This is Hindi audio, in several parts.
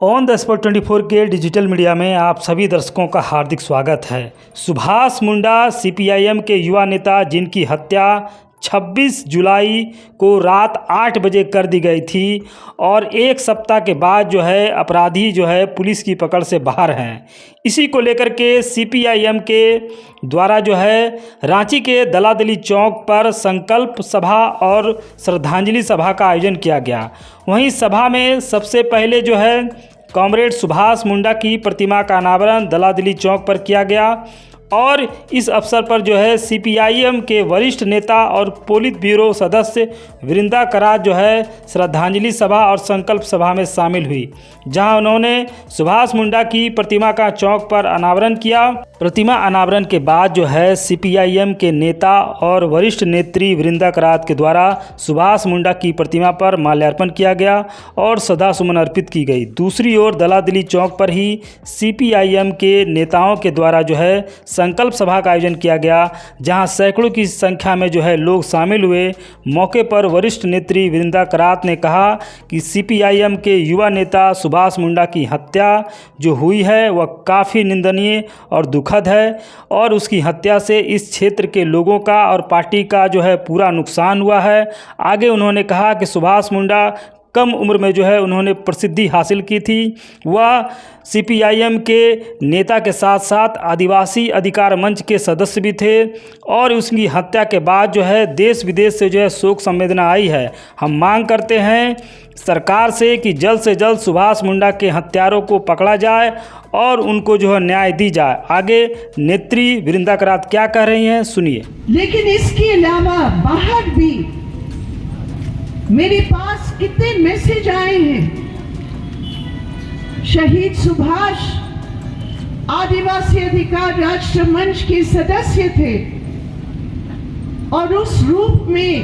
ऑन द स्पॉट 24 के डिजिटल मीडिया में आप सभी दर्शकों का हार्दिक स्वागत है। सुभाष मुंडा सीपीआईएम के युवा नेता जिनकी हत्या 26 जुलाई को रात 8 बजे कर दी गई थी और एक सप्ताह के बाद अपराधी पुलिस की पकड़ से बाहर हैं। इसी को लेकर के सीपीआईएम के द्वारा रांची के दलादली चौक पर संकल्प सभा और श्रद्धांजलि सभा का आयोजन किया गया। वहीं सभा में सबसे पहले कॉमरेड सुभाष मुंडा की प्रतिमा का अनावरण दलादली चौक पर किया गया और इस अवसर पर सीपीआईएम के वरिष्ठ नेता और पोलित ब्यूरो सदस्य वृंदा करात श्रद्धांजलि सभा और संकल्प सभा में शामिल हुई, जहां उन्होंने सुभाष मुंडा की प्रतिमा का चौक पर अनावरण किया। प्रतिमा अनावरण के बाद सीपीआईएम के नेता और वरिष्ठ नेत्री वृंदा करात के द्वारा सुभाष मुंडा की प्रतिमा पर माल्यार्पण किया गया और श्रद्धासुमन अर्पित की गई। दूसरी ओर दलादली चौक पर ही सीपीआईएम के नेताओं के द्वारा संकल्प सभा का आयोजन किया गया, जहां सैकड़ों की संख्या में लोग शामिल हुए। मौके पर वरिष्ठ नेत्री वृंदा करात ने कहा कि सीपीआईएम के युवा नेता सुभाष मुंडा की हत्या जो हुई है वह काफ़ी निंदनीय और दुखद है और उसकी हत्या से इस क्षेत्र के लोगों का और पार्टी का पूरा नुकसान हुआ है। आगे उन्होंने कहा कि सुभाष मुंडा कम उम्र में उन्होंने प्रसिद्धि हासिल की थी। वह सीपीआईएम के नेता के साथ साथ आदिवासी अधिकार मंच के सदस्य भी थे और उसकी हत्या के बाद देश विदेश से शोक संवेदना आई है। हम मांग करते हैं सरकार से कि जल्द से जल्द सुभाष मुंडा के हत्यारों को पकड़ा जाए और उनको न्याय दी जाए। आगे नेत्री वृंदा करात क्या कह रही हैं, सुनिए। लेकिन इसके अलावा बाहर भी मेरे पास कितने मैसेज आए हैं। शहीद सुभाष आदिवासी अधिकार राष्ट्र मंच के सदस्य थे और उस रूप में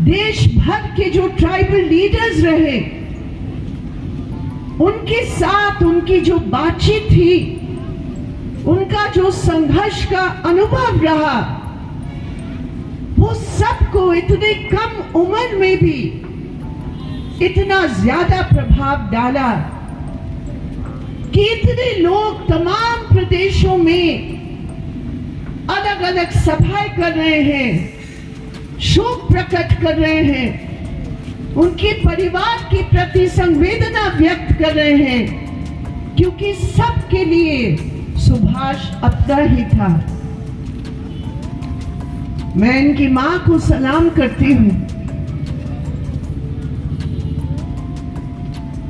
देश भर के जो ट्राइबल लीडर्स रहे उनके साथ उनकी जो बातचीत थी, उनका जो संघर्ष का अनुभव रहा, वो सबको इतने कम उम्र में भी इतना ज्यादा प्रभाव डाला कि इतने लोग तमाम प्रदेशों में अलग अलग सभाएं कर रहे हैं, शोक प्रकट कर रहे हैं, उनके परिवार के प्रति संवेदना व्यक्त कर रहे हैं, क्योंकि सबके लिए सुभाष अपना ही था। मैं इनकी मां को सलाम करती हूं,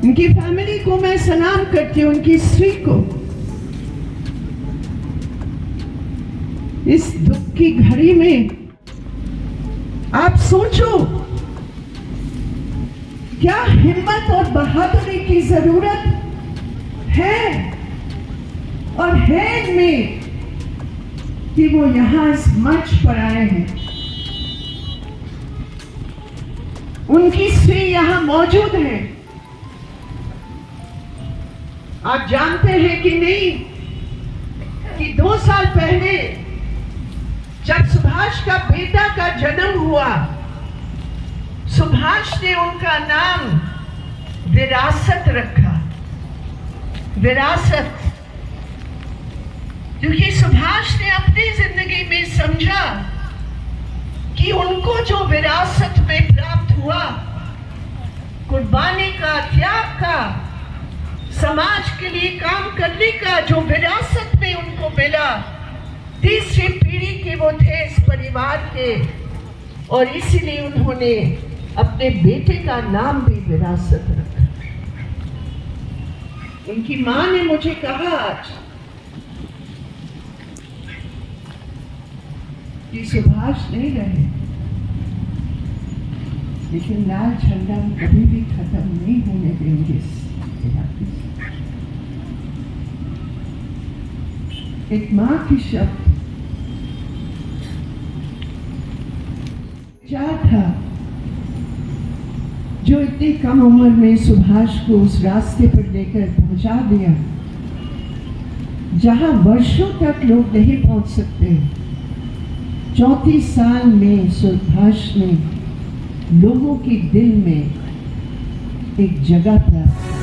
इनकी फैमिली को मैं सलाम करती हूं, उनकी स्त्री को। इस दुख की घड़ी में आप सोचो क्या हिम्मत और बहादुरी की जरूरत है और है इनमें कि वो यहां इस मंच पर आए हैं। उनकी स्त्री यहां मौजूद है। आप जानते हैं कि नहीं कि 2 साल पहले जब सुभाष का बेटा का जन्म हुआ, सुभाष ने उनका नाम विरासत रखा। विरासत, क्योंकि सुभाष ने अपनी जिंदगी में समझा कि उनको जो विरासत में प्राप्त हुआ, कुर्बानी का, त्याग का, समाज के लिए काम करने का जो विरासत में उनको मिला, तीसरी पीढ़ी के वो थे इस परिवार के, और इसीलिए उन्होंने अपने बेटे का नाम भी विरासत रखा। उनकी मां ने मुझे कहा आज कि सुभाष नहीं रहे, लेकिन लाल झंडा कभी भी खत्म नहीं होने देंगे इस इलाके से। एक मां की शब्द क्या था जो इतनी कम उम्र में सुभाष को उस रास्ते पर लेकर पहुंचा दिया जहां वर्षों तक लोग नहीं पहुंच सकते। 34 साल में सुभाष ने लोगों के दिल में एक जगह प्राप्त